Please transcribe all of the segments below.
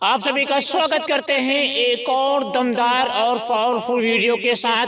आप सभी का स्वागत करते हैं एक और दमदार और पावरफुल वीडियो के साथ।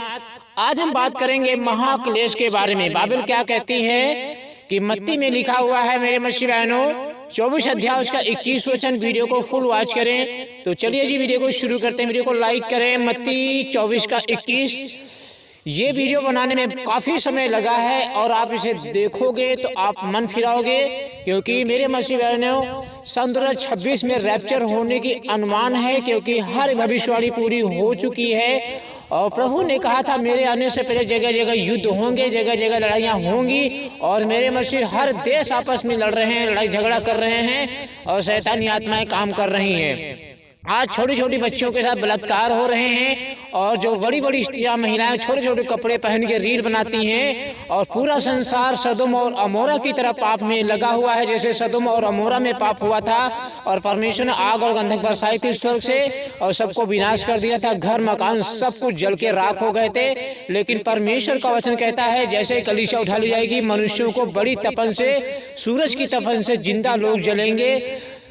आज हम बात करेंगे महाक्लेश के बारे में। बाइबल क्या कहती है कि मत्ती में लिखा हुआ है मेरे मसीह बहनों 24 अध्याय उसका 21 वचन। वीडियो को फुल वॉच करें। तो चलिए जी वीडियो को शुरू करते हैं। वीडियो को लाइक करें। मत्ती 24 का 21। ये वीडियो बनाने में काफी समय लगा है और आप इसे देखोगे तो आप मन फिराओगे, क्योंकि मेरे मसीह बहनों सन 2026 में रैप्चर होने की अनुमान है, क्योंकि हर भविष्यवाणी पूरी हो चुकी है। और प्रभु ने कहा था मेरे आने से पहले जगह जगह युद्ध होंगे, जगह जगह लड़ाइयाँ होंगी। और मेरे मसीह हर देश आपस में लड़ रहे हैं, लड़ाई झगड़ा कर रहे हैं और शैतानी आत्माएं काम कर रही हैं। आज छोटी छोटी बच्चियों के साथ बलात्कार हो रहे हैं और जो बड़ी बड़ी स्त्रियां महिलाएं छोटे छोटे कपड़े पहन के रील बनाती हैं और पूरा संसार सदोम और अमोरा की तरह पाप में लगा हुआ है, जैसे सदोम और अमोरा में पाप हुआ था और परमेश्वर ने आग और गंधक बरसाई थी स्वर्ग से और सबको विनाश कर दिया था। घर मकान सब कुछ जल के राख हो गए थे। लेकिन परमेश्वर का वचन कहता है जैसे कलीसिया उठा ली जाएगी, मनुष्यों को बड़ी तपन से, सूरज की तपन से जिंदा लोग जलेंगे।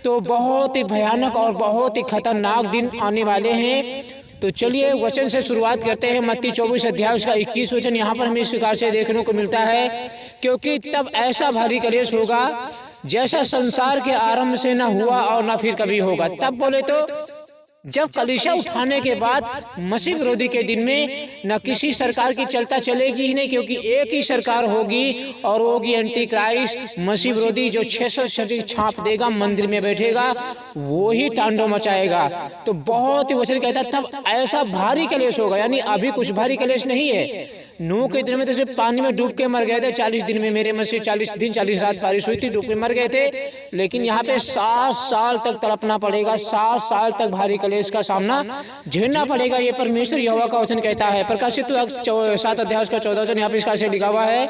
तो बहुत ही भयानक और बहुत ही खतरनाक दिन आने वाले हैं। तो चलिए वचन से शुरुआत करते हैं। मत्ती 24 अध्याय उसका 21 वचन यहाँ पर हमें इस प्रकार से देखने को मिलता है, क्योंकि तब ऐसा भारी कलेश होगा जैसा संसार के आरंभ से न हुआ और न फिर कभी होगा। तब बोले तो जब कलीसिया उठाने के बाद मसीह विरोधी के दिन में न किसी सरकार की चलता चलेगी ही नहीं, क्योंकि एक ही सरकार होगी और वो होगी एंटी क्राइस्ट, मसीह विरोधी, जो 600 शरीर छाप देगा, मंदिर में बैठेगा, वो ही तांडव मचाएगा। तो बहुत ही वचन कहता है तब ऐसा भारी कलेश होगा। यानी अभी कुछ भारी कलेश नहीं है। नूह के दिन में तो सिर्फ पानी में डूब के मर गए थे। 40 दिन में मेरे मसीह 40 दिन 40 रात बारिश हुई थी, डूब के मर गए थे। लेकिन यहाँ पे 7 साल तक तड़पना पड़ेगा, 7 साल तक भारी कलेश का सामना झेलना पड़ेगा। ये परमेश्वर यहोवा का वचन कहता है। प्रकाशित 7 अध्याय का 14 वचन यहाँ पे इसका से लिखा हुआ है,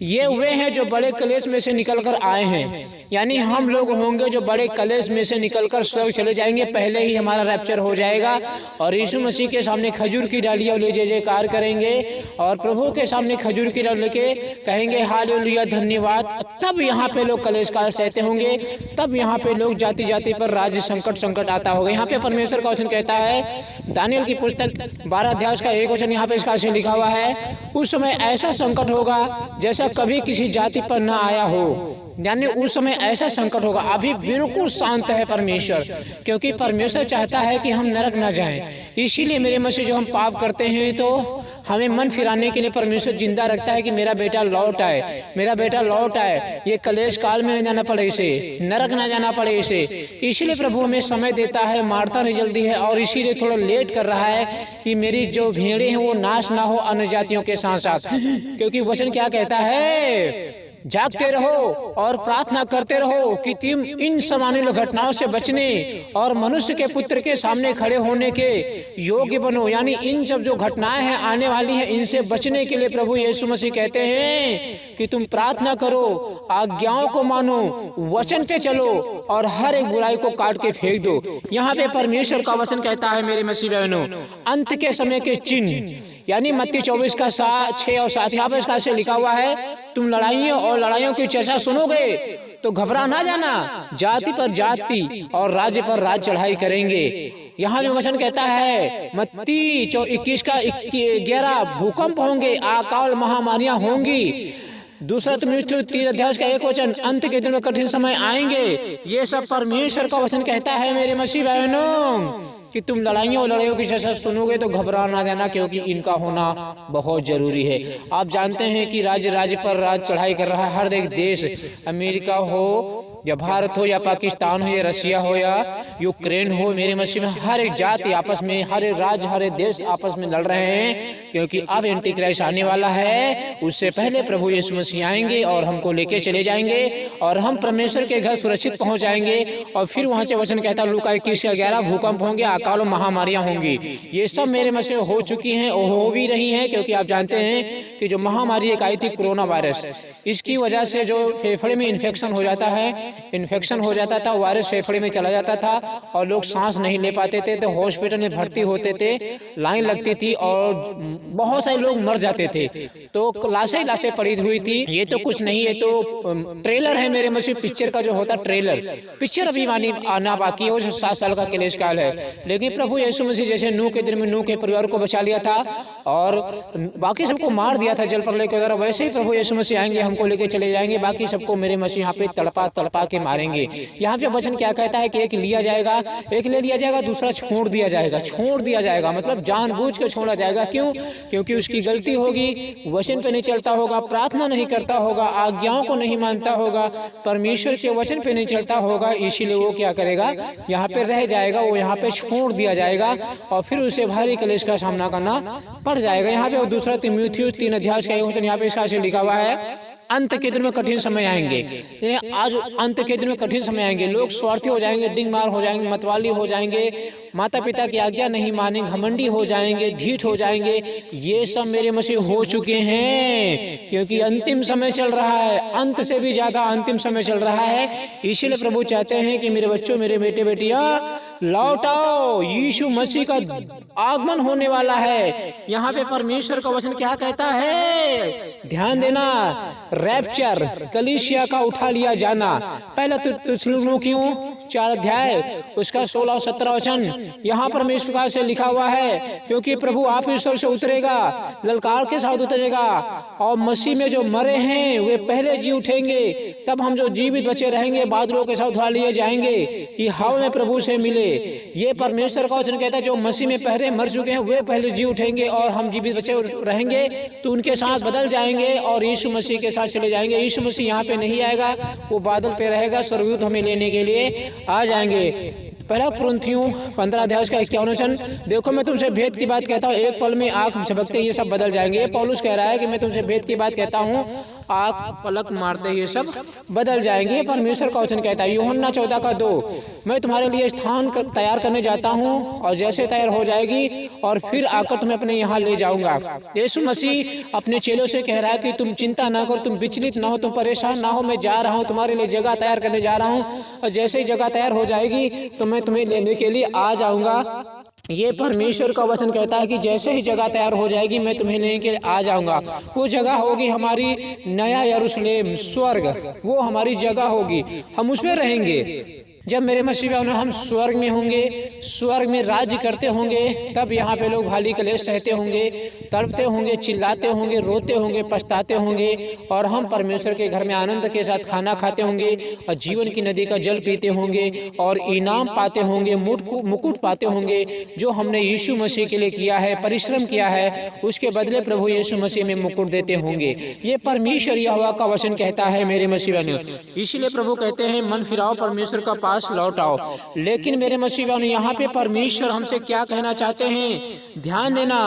ये वे हैं जो बड़े कलेश में से निकलकर आए हैं। यानी हम लोग होंगे जो बड़े कलेश में से निकलकर स्वर्ग चले जाएंगे। पहले ही हमारा रैप्चर हो जाएगा और यीशु मसीह के सामने खजूर की डालियां ले जय जयकार करेंगे और प्रभु के सामने खजूर की डाली लेके कहेंगे हालेलुया धन्यवाद। तब यहाँ पे लोग कलेश काल सहते होंगे, तब यहाँ पे लोग जाति जाति पर राज्य संकट आता होगा। यहाँ पे परमेश्वर का वचन कहता है, दानियल की पुस्तक 12 अध्याय का 1 वचन यहाँ पे इसका से लिखा हुआ है, उस समय ऐसा संकट होगा जैसा कभी किसी जाति पर न आया हो। यानी उस समय ऐसा संकट होगा। अभी बिल्कुल शांत है परमेश्वर, क्योंकि परमेश्वर चाहता है कि हम नरक न जाएं। इसीलिए मेरे मसीह जो हम पाप करते हैं तो हमें मन फिराने के लिए परमेश्वर जिंदा रखता है कि मेरा बेटा लौट आए, मेरा बेटा लौट आए, ये कलेश काल में न जाना पड़े, इसे नरक न जाना पड़े इसे। इसीलिए प्रभु हमें समय देता है, मारता नहीं जल्दी है और इसीलिए थोड़ा लेट कर रहा है कि मेरी जो भेड़ें हैं वो नाश ना हो अन्य जातियों के साथ साथ। क्योंकि वचन क्या कहता है, जागते रहो और प्रार्थना करते रहो कि तुम इन सामान्य घटनाओं से बचने और मनुष्य के पुत्र के सामने खड़े होने के योग्य बनो। यानी इन सब जो घटनाएं हैं आने वाली हैं, इनसे बचने के लिए प्रभु यीशु मसीह कहते हैं कि तुम प्रार्थना करो, आज्ञाओं को मानो, वचन पे चलो और हर एक बुराई को काट के फेंक दो। यहाँ पे परमेश्वर का वचन कहता है मेरे मसीह बहनों, अंत के समय के चिन्ह, यानी मत्ती 24 का 6 और 7 यहाँ पे इसका से लिखा हुआ है, तुम लड़ाइयों और लड़ाइयों की चर्चा सुनोगे तो घबरा ना जाना, जाति पर जाति और राज्य पर राज्य चढ़ाई करेंगे। यहाँ भी वचन कहता है मत्ती 21 का 11, भूकंप होंगे, अकाल महामारियां होंगी। दूसरा तिमुथियुस 3 अध्याय का 1 वचन, अंत के दिन में कठिन समय आएंगे। ये सब परमेश्वर का वचन कहता है मेरे मसीह बहनों कि तुम लड़ाइयों और लड़ाइयों की चर्चा सुनोगे तो घबरा ना जाना, क्योंकि इनका होना बहुत जरूरी है। आप जानते हैं कि राज्य पर राज्य चढ़ाई कर रहा है। हर एक देश, अमेरिका हो या भारत हो या पाकिस्तान हो या रशिया हो या यूक्रेन हो, मेरे मसीह में हर एक जाति आपस में, हर एक राज्य, हर एक देश आपस में लड़ रहे हैं, क्योंकि अब एंटी क्राइस्ट आने वाला है। उससे पहले प्रभु यीशु मसीह आएंगे और हमको लेके चले जाएंगे और हम परमेश्वर के घर सुरक्षित पहुंच जाएंगे। और फिर वहां से वचन कहता है लूका 21 का 11, भूकंप होंगे, अकालों महामारियां होंगी। ये सब मेरे मसीह हो चुकी हैं और हो भी रही हैं, क्योंकि आप जानते हैं कि जो महामारी एक आई थी कोरोना वायरस, इसकी वजह से जो फेफड़े में इन्फेक्शन हो जाता था, वायरस फेफड़े में चला जाता था और लोग सांस नहीं ले पाते थे, तो हॉस्पिटल में भर्ती होते थे, लाइन लगती थी और बहुत सारे लोग मर जाते थे, तो लाशें पड़ी हुई थी। ये तो कुछ नहीं, ये तो ट्रेलर है मेरे मसीह पिक्चर का जो होता ट्रेलर। पिक्चर अभी आना बाकी है, वो 7 साल का क्लेश काल है। लेकिन प्रभु यीशु मसीह जैसे नूह के दिन में नूह के परिवार को बचा लिया था और बाकी सबको मार दिया था जल प्रलय के द्वारा, वैसे ही प्रभु यीशु मसीह आएंगे, हमको लेके चले जाएंगे, बाकी सबको मेरे मसीह यहाँ पे तड़पा के मारेंगे। यहाँ पे वचन क्या कहता है कि एक लिया जाएगा, एक ले लिया जाएगा, दूसरा छोड़ दिया जाएगा, मतलब जानबूझ के छोड़ा जाएगा। क्यों? क्योंकि उसकी गलती होगी, वचन पे नहीं चलता होगा, प्रार्थना नहीं करता होगा, आज्ञाओं को नहीं मानता होगा, परमेश्वर के वचन पे नहीं चलता होगा, इसीलिए वो क्या करेगा, यहाँ पे रह जाएगा, वो यहाँ पे छोड़ दिया जाएगा और फिर उसे भारी क्लेश का सामना करना पड़ जाएगा। यहाँ पे दूसरा तीमुथियुस 3 अध्याय का यहाँ पे इसका लिखा हुआ है, अंत के दिन में कठिन समय आएंगे। आज अंत के दिन में कठिन समय आएंगे, लोग स्वार्थी हो जाएंगे, डिंगमार हो जाएंगे, मतवाली हो जाएंगे, माता पिता की आज्ञा नहीं मानेंगे, घमंडी हो जाएंगे, ढीठ हो जाएंगे। ये सब मेरे मसीह हो चुके हैं, क्योंकि अंतिम समय चल रहा है, अंत से भी ज्यादा अंतिम समय चल रहा है। इसीलिए प्रभु चाहते हैं कि मेरे बच्चों, मेरे बेटे बेटियां लौट आओ, यीशु मसीह का आगमन होने वाला है। यहाँ पे परमेश्वर का वचन क्या कहता है, ध्यान देना, रैप्चर, कलीसिया का उठा लिया जाना। पहला थिस्सलुनीकियों 4 अध्याय उसका 16 और 17 वचन यहाँ परमेश्वर से लिखा हुआ है, क्योंकि प्रभु आप ईश्वर से उतरेगा, ललकार के साथ उतरेगा और मसीह में जो मरे हैं वे पहले जी उठेंगे, तब हम जो जीवित बचे रहेंगे बादलों के साथ उठा लिए जाएंगे कि हवा में प्रभु से मिले। ये परमेश्वर का वचन कहता है, जो मसीह में पहले मर चुके हैं वे पहले जी उठेंगे और हम जीवित बचे रहेंगे, तो उनके साथ बदल जाएंगे और यीशु मसीह के साथ चले जाएंगे। यीशु मसीह यहाँ पे नहीं आएगा, वो बादल पे रहेगा, स्वर्गदूत हमें लेने के लिए आ जाएंगे। पहला कुरिन्थियों 15 अध्याय का 51 वचन, देखो मैं तुमसे भेद की बात कहता हूँ, एक पल में आंख झपकते ये सब बदल जाएंगे। ये पौलुस कह रहा है कि मैं तुमसे भेद की बात कहता हूँ, आंख पलक मारते ये सब बदल जाएंगे। परमेश्वर का वचन कहता है यूहन्ना 14 का 2, मैं तुम्हारे लिए स्थान तैयार करने जाता हूँ और जैसे तैयार हो जाएगी और फिर आकर तुम्हें अपने यहाँ ले जाऊंगा। यीशु मसीह अपने चेलों से कह रहा है कि तुम चिंता ना करो, तुम विचलित ना हो, तुम परेशान ना हो, मैं जा रहा हूँ, तुम्हारे लिए जगह तैयार करने जा रहा हूँ और जैसे ही जगह तैयार हो जाएगी तो मैं तुम्हें लेने के लिए आ जाऊंगा। ये परमेश्वर का वचन कहता है कि जैसे ही जगह तैयार हो जाएगी मैं तुम्हें लेने के लिए आ जाऊंगा। वो जगह होगी हमारी नया यरूशलेम, स्वर्ग, वो हमारी जगह होगी, हम उसमें रहेंगे। जब मेरे मसीह हम स्वर्ग में होंगे, स्वर्ग में राज्य करते होंगे, तब यहाँ पे लोग भारी क्लेश सहते होंगे, तड़पते होंगे, चिल्लाते होंगे, रोते होंगे, पछताते होंगे और हम परमेश्वर के घर में आनंद के साथ खाना खाते होंगे और जीवन की नदी का जल पीते होंगे और इनाम पाते होंगे, मुकुट पाते होंगे। जो हमने यीशु मसीह के लिए किया है, परिश्रम किया है, उसके बदले प्रभु यीशु मसीह में मुकुट देते होंगे। ये परमेश्वर यहोवा का वचन कहता है मेरे मसीह ने। इसीलिए प्रभु कहते हैं मन फिराओ, परमेश्वर का पास लौट आओ। लेकिन मेरे मसीह यहाँ पे परमेश्वर हमसे क्या कहना चाहते हैं, ध्यान देना,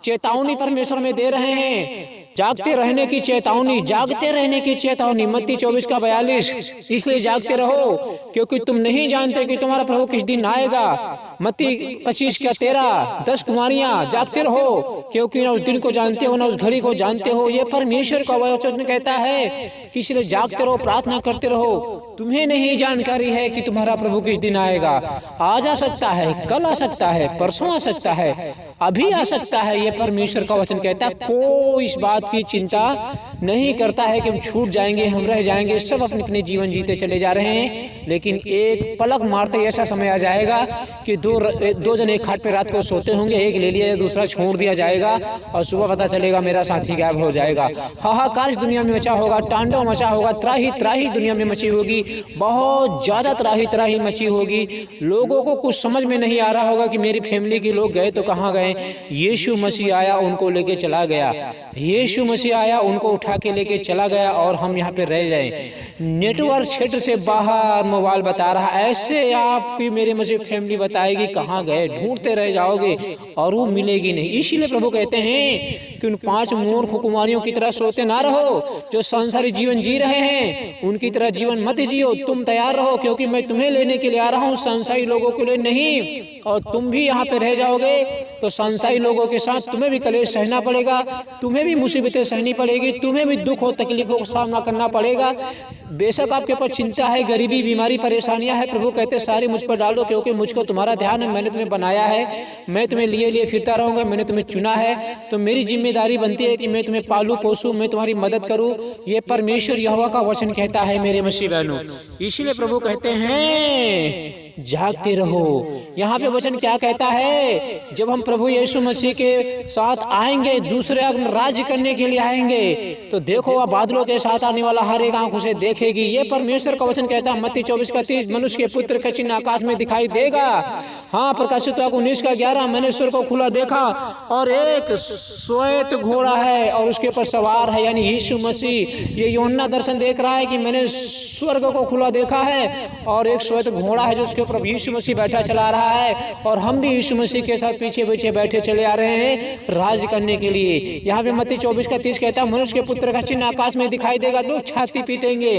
चेतावनी परमेश्वर में दे रहे हैं, जागते रहने की चेतावनी, जागते रहने की चेतावनी। मत्ती 24 का 42, इसलिए जागते रहो क्योंकि तुम नहीं जानते कि तुम्हारा प्रभु किस दिन आएगा। मत्ती 25 का 13, 10 कुमारियां जागते रहो क्योंकि ना उस दिन को जानते हो ना उस घड़ी को जानते हो। ये परमेश्वर का वचन कहता है कि इसलिए जागते रहो, प्रार्थना करते रहो। तुम्हें नहीं जानकारी है कि तुम्हारा प्रभु किस दिन आएगा। आज आ सकता है, कल आ सकता है, परसों आ सकता है, अभी आ सकता है। ये परमेश्वर का वचन कहता है। कोई इस बात की चिंता नहीं करता है कि हम छूट जाएंगे, हम रह जाएंगे। सब अपने अपने जीवन जीते चले जा रहे हैं, लेकिन एक पलक मारते ऐसा समय आ जाएगा कि दो जन एक खाट पे रात को सोते होंगे, एक ले लिया दूसरा छोड़ दिया जाएगा और सुबह पता चलेगा मेरा साथी गायब हो जाएगा। हाहाकार इस दुनिया में मचा होगा, तांडव मचा होगा, त्राही दुनिया में मची होगी, बहुत ज्यादा त्राही मची होगी। लोगों को कुछ समझ में नहीं आ रहा होगा कि मेरी फैमिली के लोग गए तो कहाँ गए। यीशु मसीह आया, उनको लेके चला गया। यीशु मसीह आया, उनको उठा उठा के लेके चला गया और हम यहाँ पे रह जाए। नेटवर्क क्षेत्र से बाहर मोबाइल बता रहा, ऐसे आपकी मेरे मसीह फैमिली बताएगी कहाँ गए, ढूंढते रह जाओगे और वो मिलेगी नहीं। इसीलिए प्रभु कहते हैं कि उन 5 मूर्ख कुमारियों की तरह सोते ना रहो जो संसारी जीवन जी रहे हैं, उनकी तरह जीवन मत जियो। तुम तैयार रहो क्योंकि मैं तुम्हें लेने के लिए आ रहा हूँ, संसारी लोगों के लिए नहीं। और तुम भी यहाँ पे रह जाओगे तो संसारी लोगों के साथ तुम्हें भी कलेश सहना पड़ेगा, तुम्हें भी मुसीबतें सहनी पड़ेगी, तुम्हें भी दुख और तकलीफों का सामना करना पड़ेगा। बेशक आपके पास चिंता है, गरीबी, बीमारी, परेशानियां है, प्रभु कहते सारी मुझ पर डाल दो क्योंकि मुझको तुम्हारा ध्यान है, मैंने तुम्हें बनाया है, मैं तुम्हें लिए फिरता रहूंगा, मैंने तुम्हें चुना है। तो मेरी जिम्मेदारी बनती है कि मैं तुम्हें पालू पोसूं, मैं तुम्हारी मदद करूं। ये परमेश्वर यहोवा का वचन कहता है मेरे मसीह बहनों। इसीलिए प्रभु कहते हैं जागते रहो। यहाँ पे वचन क्या कहता है, जब हम प्रभु यीशु मसीह के साथ आएंगे, दूसरे राज्य करने के लिए आएंगे, तो देखो वह बादलों के साथ आने वाला हर एक आंख उसे देखेगी। ये परमेश्वर का वचन कहता है मत्ती 24:30, मनुष्य के पुत्र का चिन्ह आकाश में दिखाई देगा। हाँ, प्रकाशित 19:11, मैंने स्वर्ग को खुला देखा और एक श्वेत घोड़ा है और उसके ऊपर सवार है, यानी यीशु मसीह। ये यूहन्ना दर्शन देख रहा है कि मैंने स्वर्ग को खुला देखा है और एक श्वेत घोड़ा है जो उसके ऊपर यीशु मसीह बैठा चला रहा है, और हम भी यीशु मसीह के साथ पीछे पीछे बैठे चले आ रहे हैं राज करने के लिए। यहाँ पे मत्ती 24:30 कहता है मनुष्य के पुत्र का चिन्ह आकाश में दिखाई देगा। लोग छाती पीटेंगे,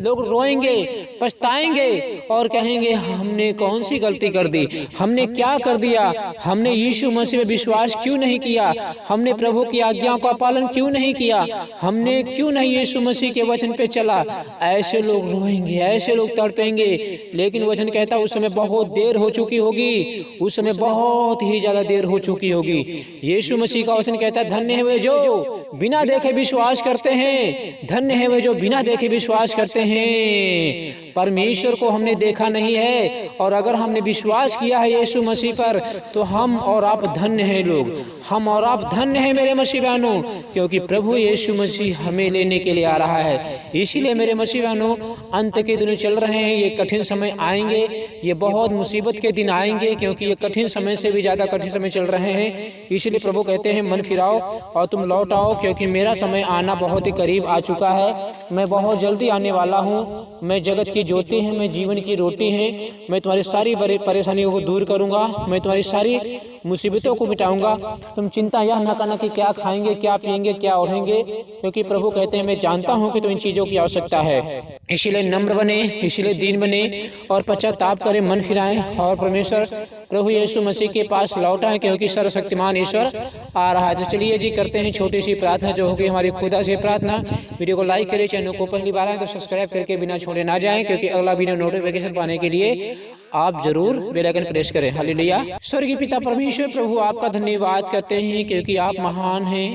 लोग रोएंगे, पछताएंगे और कहेंगे हमने कौन सी गलती कर दी, हमने क्या कर दिया, हमने यीशु मसीह में विश्वास क्यों नहीं किया, हमने प्रभु की आज्ञाओं का पालन क्यों नहीं किया, हमने क्यों नहीं यीशु मसीह के वचन पे चला। ऐसे लोग रोएंगे, ऐसे लोग तड़पेंगे। लेकिन वचन कहता है उस समय बहुत देर हो चुकी होगी, उस समय बहुत ही ज्यादा देर हो चुकी होगी। यीशु मसीह का वचन कहता है धन्य है वे जो बिना देखे विश्वास करते हैं, धन्य है वे जो बिना देखे विश्वास करते हैं। परमेश्वर को हमने देखा नहीं है और अगर हमने विश्वास किया है यीशु मसीह पर तो हम और आप धन्य हैं लोग, हम और आप धन्य हैं मेरे मसीह बहनों, क्योंकि प्रभु यीशु मसीह हमें लेने के लिए आ रहा है। इसीलिए मेरे मसीह बहनों अंत के दिन चल रहे हैं, ये कठिन समय आएंगे, ये बहुत मुसीबत के दिन आएंगे, क्योंकि ये कठिन समय से भी ज्यादा कठिन समय चल रहे हैं। इसीलिए प्रभु कहते हैं मन फिराओ और तुम लौट आओ, क्योंकि मेरा समय आना बहुत ही करीब आ चुका है। मैं बहुत जल्दी आने वाला हूँ। मैं जगत की ज्योति है, मैं जीवन की रोटी है, मैं तुम्हारी सारी परेशानियों को दूर करूंगा, मैं तुम्हारी सारी मुसीबतों को मिटाऊंगा। तुम चिंता यह न करना कि क्या खाएंगे, क्या पिएंगे, क्या ओढ़ेंगे, क्योंकि प्रभु कहते हैं मैं जानता हूं कि तो इन चीजों की आवश्यकता है। इसीलिए नम्र बने, इसीलिए दीन बने और पश्चाताप करें, मन फिराएं और परमेश्वर प्रभु यीशु मसीह के पास लौट आए, क्योंकि सर्वशक्तिमान ईश्वर आ रहा है। तो चलिए जी करते हैं छोटी सी प्रार्थना जो होगी हमारी खुदा से प्रार्थना। वीडियो को लाइक करें, चैनल को पहली बार आए तो सब्सक्राइब करके बिना छोड़े ना जाएं, क्योंकि अगला वीडियो नोटिफिकेशन पाने के लिए आप जरूर बेल आइकन प्रेस करें। हालेलुया। स्वर्गीय पिता परमेश्वर प्रभु आपका धन्यवाद करते हैं क्योंकि आप महान हैं।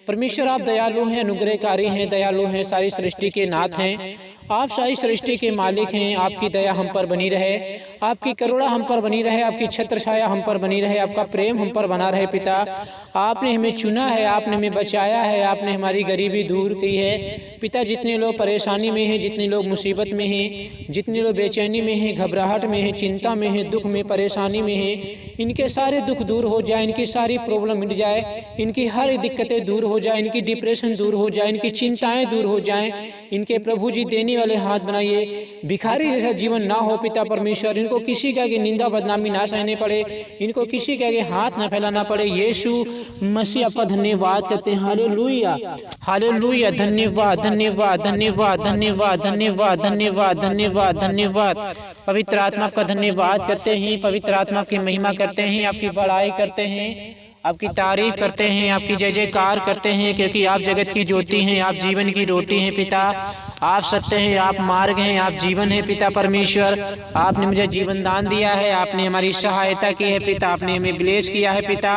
परमेश्वर आप दयालु हैं, अनुग्रहकारी हैं, दयालु हैं, सारी सृष्टि के नाथ हैं। आप सारी सृष्टि के मालिक हैं। आपकी दया हम पर बनी रहे, आपकी करुणा हम पर बनी रहे, आपकी छत्र छाया हम पर बनी रहे, आपका प्रेम हम पर बना रहे। पिता आपने हमें चुना है, आपने हमें बचाया है, आपने हमारी गरीबी दूर की है। पिता जितने लोग परेशानी में हैं, जितने लोग मुसीबत में हैं, जितने लोग बेचैनी में हैं, घबराहट में हैं, चिंता में हैं, दुख में, परेशानी में हैं, इनके सारे दुख दूर हो जाए, इनकी सारी प्रॉब्लम मिट जाए, इनकी हर दिक्कतें दूर हो जाए, इनकी डिप्रेशन दूर हो जाए, इनकी चिंताएं दूर हो जाएं। इनके प्रभु जी देने वाले हाथ बनाइए, भिखारी जैसा जीवन ना हो पिता परमेश्वर। इनको किसी का की निंदा बदनामी ना सहने पड़े, इनको किसी का हाथ ना फैलाना पड़े। यीशु मसीह आपका धन्यवाद करते हैं। Hallelujah, hallelujah. धन्यवाद, धन्यवाद, धन्यवाद, धन्यवाद, धन्यवाद, धन्यवाद, धन्यवाद, धन्यवाद। पवित्र आत्मा का धन्यवाद करते हैं, पवित्र आत्मा की महिमा करते हैं, आपकी बड़ाई करते हैं, आपकी तारीफ करते हैं, आपकी जय जयकार करते हैं, क्योंकि आप जगत की ज्योति हैं, आप जीवन की रोटी हैं पिता। आप सत्य हैं, आप मार्ग हैं, आप जीवन हैं पिता परमेश्वर। आपने मुझे जीवन दान दिया है, आपने हमारी सहायता की है पिता, आपने हमें ब्लेस किया है पिता,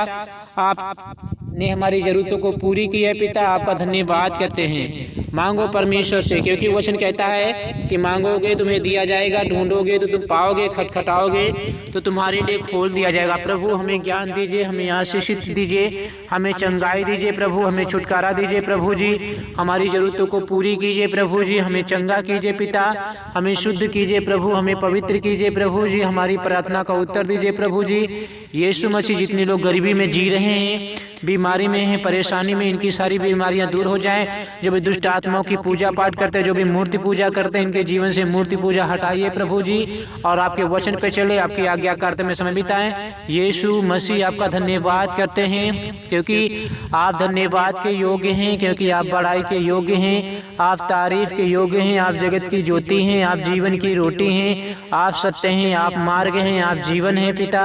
आपने हमारी जरूरतों को पूरी की है पिता। आपका धन्यवाद करते हैं। मांगो परमेश्वर से, क्योंकि वचन कहता है कि मांगोगे तुम्हें दिया जाएगा, ढूंढोगे तो तुम पाओगे, खटखटाओगे तो तुम्हारे लिए खोल दिया जाएगा। प्रभु हमें ज्ञान दीजिए, हमें आशीष दीजिए, हमें चंगाई दीजिए प्रभु, हमें छुटकारा दीजिए प्रभु जी, हमारी जरूरतों को पूरी कीजिए प्रभु जी, हमें चंगा कीजिए पिता, हमें शुद्ध कीजिए प्रभु, हमें पवित्र कीजिए प्रभु जी, हमारी प्रार्थना का उत्तर दीजिए प्रभु जी। यीशु मसीह, जितने लोग गरीबी में जी रहे हैं, बीमारी में हैं, परेशानी में, इनकी सारी बीमारियां दूर हो जाएं। जो भी दुष्ट आत्माओं की पूजा पाठ करते हैं, जो भी मूर्ति पूजा करते हैं, इनके जीवन से मूर्ति पूजा हटाइए प्रभु जी, और आपके वचन पे चले, आपकी आज्ञाकारिता में समय बिताएं। यीशु मसीह, आपका धन्यवाद करते हैं, क्योंकि आप धन्यवाद के योग्य हैं, क्योंकि आप बड़ाई के योग्य हैं, आप तारीफ के योग्य हैं, आप जगत की ज्योति हैं, आप जीवन की रोटी हैं, आप सत्य हैं, आप मार्ग हैं, आप जीवन हैं पिता।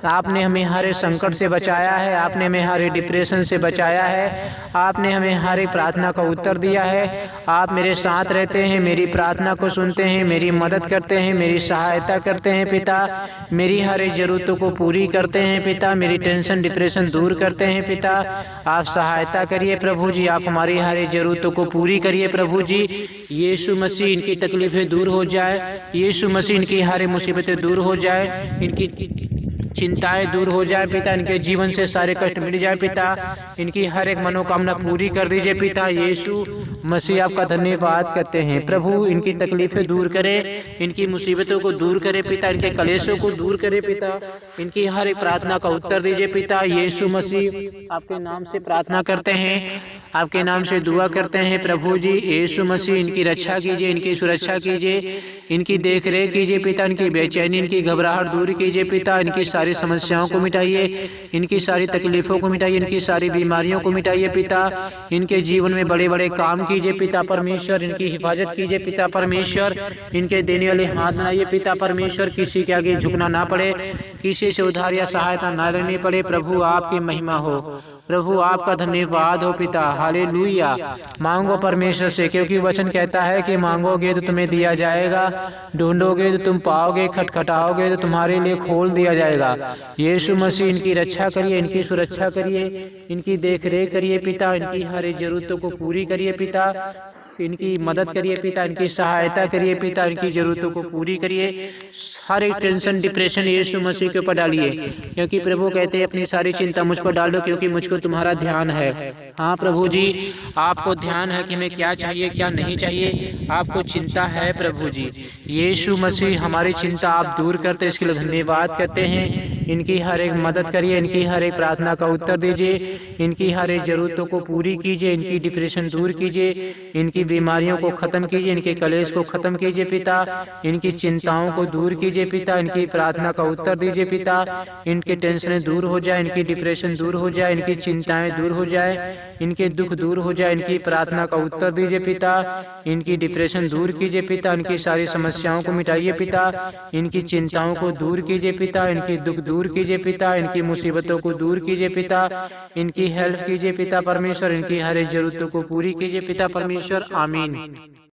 आपने हमें हर संकट से बचाया है, आपने हमें हर डिप्रेशन से बचाया है, आपने हमें हर प्रार्थना का उत्तर दिया है। आप मेरे साथ रहते हैं, मेरी प्रार्थना को सुनते हैं, मेरी मदद करते हैं, मेरी सहायता करते हैं पिता, मेरी हर जरूरतों को पूरी करते हैं पिता, मेरी टेंशन डिप्रेशन दूर करते हैं पिता। आप सहायता करिए प्रभु जी, आप हमारी हर जरूरतों को पूरी करिए प्रभु जी। यीशु मसीह, इनकी तकलीफें दूर हो जाए, यीशु मसीह इनकी हर मुसीबतें दूर हो जाए, इनकी चिंताएं दूर हो जाए पिता, इनके जीवन से सारे कष्ट मिट जाए पिता, इनकी हर एक मनोकामना पूरी कर दीजिए पिता। यीशु मसीह, आपका धन्यवाद करते हैं प्रभु, इनकी तकलीफें दूर करे, इनकी मुसीबतों को दूर करे पिता, इनके कलेशों को दूर करे पिता, इनकी हर एक प्रार्थना का उत्तर दीजिए पिता। यीशु मसीह, आपके नाम से प्रार्थना करते हैं, आपके नाम से दुआ करते हैं प्रभु जी। यीशु मसीह, इनकी रक्षा कीजिए, इनकी सुरक्षा कीजिए, इनकी देख रेख कीजिए पिता, इनकी बेचैनी, इनकी घबराहट दूर कीजिए पिता, इनकी सारी समस्याओं को मिटाइए, इनकी सारी तकलीफों को मिटाइए, इनकी सारी बीमारियों को मिटाइए पिता, इनके जीवन में बड़े बड़े काम कीजिए पिता परमेश्वर, इनकी हिफाजत कीजिए पिता परमेश्वर, इनके देने वाले हाथ बनाइए पिता परमेश्वर, किसी के आगे झुकना ना पड़े, किसी से उधार या सहायता ना लेनी पड़े प्रभु, आपकी महिमा हो प्रभु, आपका धन्यवाद हो पिता। हालेलुया। मांगो परमेश्वर से, क्योंकि वचन कहता है कि मांगोगे तो तुम्हें दिया जाएगा, ढूंढोगे तो तुम पाओगे, खटखटाओगे तो तुम्हारे लिए खोल दिया जाएगा। यीशु मसीह, इनकी रक्षा करिए, इनकी सुरक्षा करिए, इनकी देख रेख करिए पिता, इनकी हर जरूरतों को पूरी करिए पिता, इनकी मदद करिए पिता, इनकी सहायता करिए पिता, इनकी जरूरतों को पूरी करिए। हर एक टेंशन डिप्रेशन यीशु मसीह के ऊपर डालिए, क्योंकि प्रभु कहते हैं अपनी सारी चिंता मुझ पर डाल दो, क्योंकि मुझको तुम्हारा ध्यान है। हाँ प्रभु जी, आपको ध्यान है कि हमें क्या चाहिए क्या नहीं चाहिए, आपको चिंता है प्रभु जी। यीशु मसीह, हमारी चिंता आप दूर करते, इसके लिए धन्यवाद करते हैं। इनकी हर एक मदद करिए, इनकी हर एक प्रार्थना का उत्तर दीजिए, इनकी हर एक जरूरतों को पूरी कीजिए, इनकी डिप्रेशन दूर कीजिए, इनकी बीमारियों को खत्म कीजिए, इनके कलेश को खत्म कीजिए पिता, इनकी चिंताओं को दूर कीजिए पिता, इनकी प्रार्थना का उत्तर दीजिए पिता, इनके टेंशन दूर हो जाए, इनकी डिप्रेशन दूर हो जाए, इनकी चिंताएं दूर हो जाए, इनके दुख दूर हो जाए, इनकी प्रार्थना का उत्तर दीजिए पिता, इनकी डिप्रेशन दूर कीजिए पिता, इनकी सारी समस्याओं को मिटाइए पिता, इनकी चिंताओं को दूर कीजिए पिता, इनकी दुख दूर कीजिए पिता, इनकी मुसीबतों को दूर कीजिए पिता, इनकी हेल्प कीजिए पिता परमेश्वर, इनकी हर एक जरूरतों को पूरी कीजिए पिता परमेश्वर। आमीन।